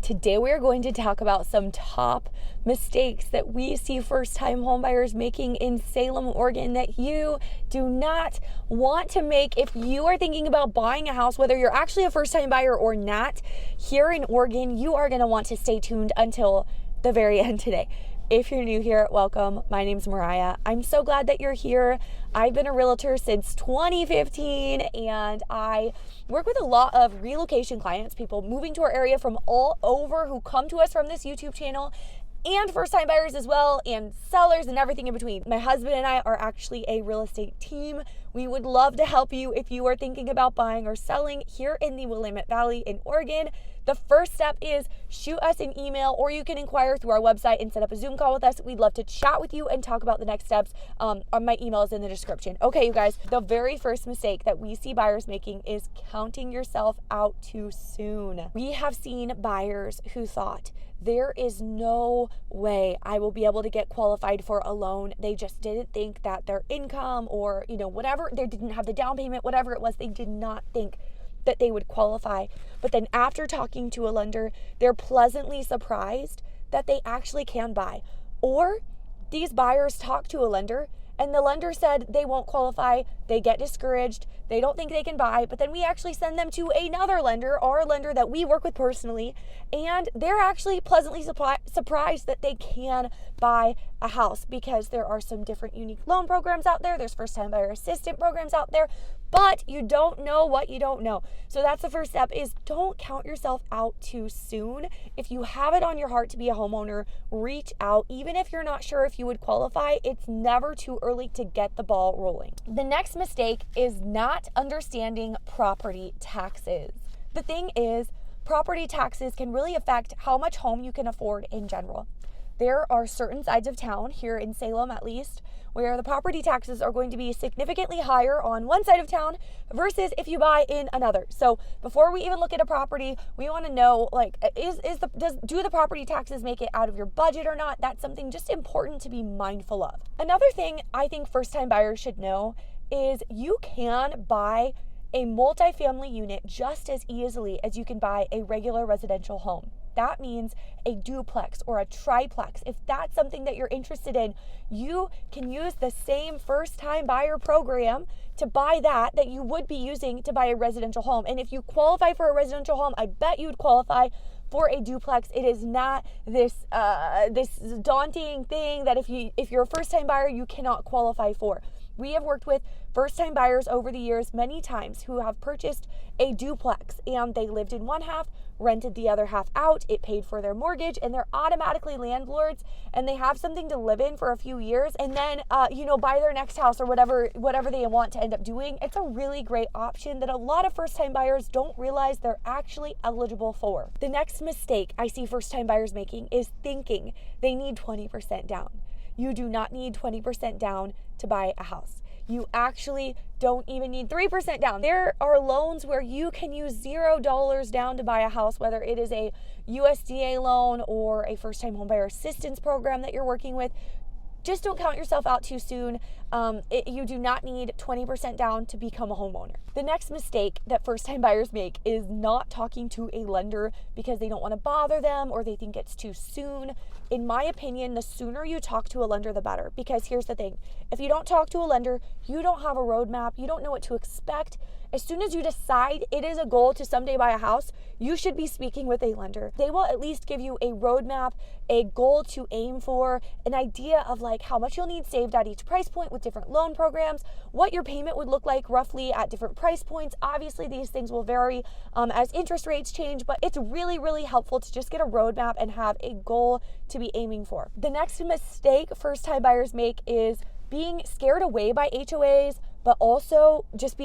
Today we are going to talk about some top mistakes that we see first-time homebuyers making in Salem, Oregon that you do not want to make if you are thinking about buying a house, whether you're actually a first-time buyer or not. Here in Oregon, you are going to want to stay tuned until the very end today. If you're new here, welcome. My name's Mariah. I'm so glad that you're here. I've been a realtor since 2015 and I work with a lot of relocation clients, people moving to our area from all over who come to us from this YouTube channel, and first-time buyers as well, and sellers and everything in between. My husband and I are actually a real estate team. We would love to help you if you are thinking about buying or selling here in the Willamette Valley in Oregon. The first step is shoot us an email, or you can inquire through our website and set up a Zoom call with us. We'd love to chat with you and talk about the next steps. My email is in the description. Okay, you guys, the very first mistake that we see buyers making is counting yourself out too soon. We have seen buyers who thought, there is no way I will be able to get qualified for a loan. They just didn't think that their income or, whatever, they didn't have the down payment, whatever it was, they did not think that they would qualify. But then after talking to a lender, they're pleasantly surprised that they actually can buy. Or these buyers talk to a lender and the lender said they won't qualify. They get discouraged. They don't think they can buy. But then we actually send them to another lender, or a lender that we work with personally, and they're actually pleasantly surprised that they can buy a house because there are some different unique loan programs out there. There's first-time buyer assistance programs out there, but you don't know what you don't know. So that's the first step, is don't count yourself out too soon. If you have it on your heart to be a homeowner, reach out. Even if you're not sure if you would qualify, it's never too early to get the ball rolling. The next mistake is not understanding property taxes. The thing is, property taxes can really affect how much home you can afford in general. There are certain sides of town, here in Salem at least, where the property taxes are going to be significantly higher on one side of town versus if you buy in another. So before we even look at a property, we want to know, do the property taxes make it out of your budget or not? That's something just important to be mindful of. Another thing I think first-time buyers should know is you can buy a multifamily unit just as easily as you can buy a regular residential home. That means a duplex or a triplex. If that's something that you're interested in, you can use the same first-time buyer program to buy that you would be using to buy a residential home. And if you qualify for a residential home, I bet you'd qualify for a duplex. It is not this daunting thing that if you're a first-time buyer, you cannot qualify for. We have worked with first-time buyers over the years many times who have purchased a duplex and they lived in one half, rented the other half out, it paid for their mortgage, and they're automatically landlords, and they have something to live in for a few years, and then buy their next house or whatever they want to end up doing. It's a really great option that a lot of first-time buyers don't realize they're actually eligible for. The next mistake I see first-time buyers making is thinking they need 20% down. You do not need 20% down to buy a house. You actually don't even need 3% down. There are loans where you can use $0 down to buy a house, whether it is a USDA loan or a first-time homebuyer assistance program that you're working with. Just don't count yourself out too soon. You do not need 20% down to become a homeowner. The next mistake that first-time buyers make is not talking to a lender because they don't want to bother them or they think it's too soon. In my opinion, the sooner you talk to a lender, the better. Because here's the thing. If you don't talk to a lender, you don't have a roadmap. You don't know what to expect. As soon as you decide it is a goal to someday buy a house, you should be speaking with a lender. They will at least give you a roadmap, a goal to aim for, an idea of how much you'll need saved at each price point with different loan programs, what your payment would look like roughly at different price points. Obviously, these things will vary as interest rates change, but it's really, really helpful to just get a roadmap and have a goal to be aiming for. The next mistake first-time buyers make is being scared away by HOAs, but also just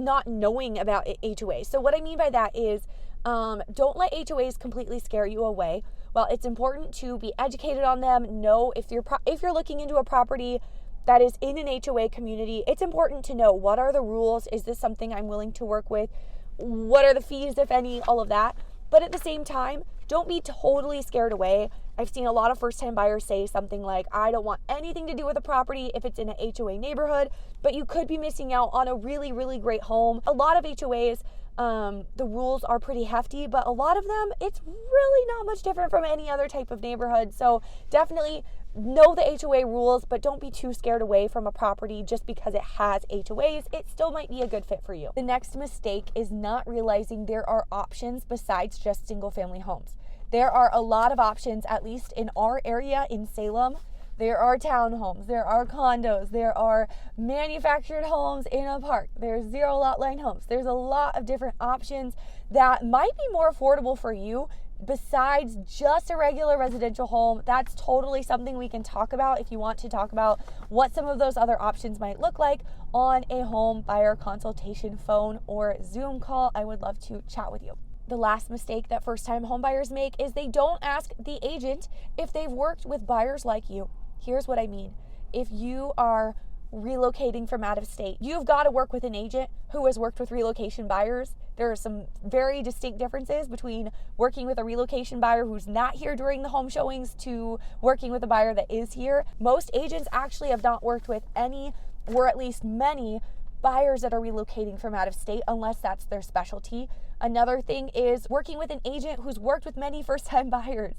not knowing about HOAs. So what I mean by that is don't let HOAs completely scare you away. Well, it's important to be educated on them. Know if you're looking into a property that is in an HOA community, it's important to know what are the rules. Is this something I'm willing to work with? What are the fees, if any, all of that. But at the same time, don't be totally scared away. I've seen a lot of first-time buyers say something like, I don't want anything to do with a property if it's in an HOA neighborhood, but you could be missing out on a really, really great home. A lot of HOAs The rules are pretty hefty, but a lot of them, it's really not much different from any other type of neighborhood. So definitely know the HOA rules, but don't be too scared away from a property just because it has HOAs. It still might be a good fit for you. The next mistake is not realizing there are options besides just single family homes. There are a lot of options, at least in our area in Salem. There are townhomes, there are condos, there are manufactured homes in a park, there's zero lot line homes. There's a lot of different options that might be more affordable for you besides just a regular residential home. That's totally something we can talk about if you want to talk about what some of those other options might look like on a home buyer consultation phone or Zoom call. I would love to chat with you. The last mistake that first-time home buyers make is they don't ask the agent if they've worked with buyers like you. Here's what I mean. If you are relocating from out of state, you've got to work with an agent who has worked with relocation buyers. There are some very distinct differences between working with a relocation buyer who's not here during the home showings to working with a buyer that is here. Most agents actually have not worked with any, or at least many, buyers that are relocating from out of state unless that's their specialty. Another thing is working with an agent who's worked with many first-time buyers.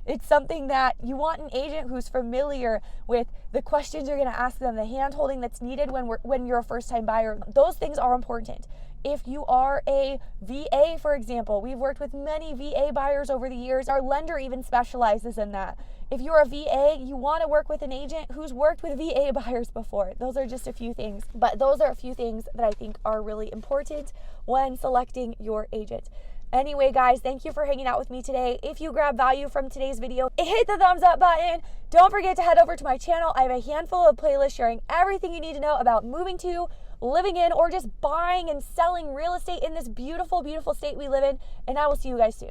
It's something that you want an agent who's familiar with the questions you're going to ask them, the hand-holding that's needed when you're a first-time buyer. Those things are important. If you are a VA, for example, we've worked with many VA buyers over the years. Our lender even specializes in that. If you're a VA, you want to work with an agent who's worked with VA buyers before. Those are just a few things, but those are a few things that I think are really important when selecting your agent. Anyway, guys, thank you for hanging out with me today. If you grab value from today's video, hit the thumbs up button. Don't forget to head over to my channel. I have a handful of playlists sharing everything you need to know about moving to, living in, or just buying and selling real estate in this beautiful, beautiful state we live in. And I will see you guys soon.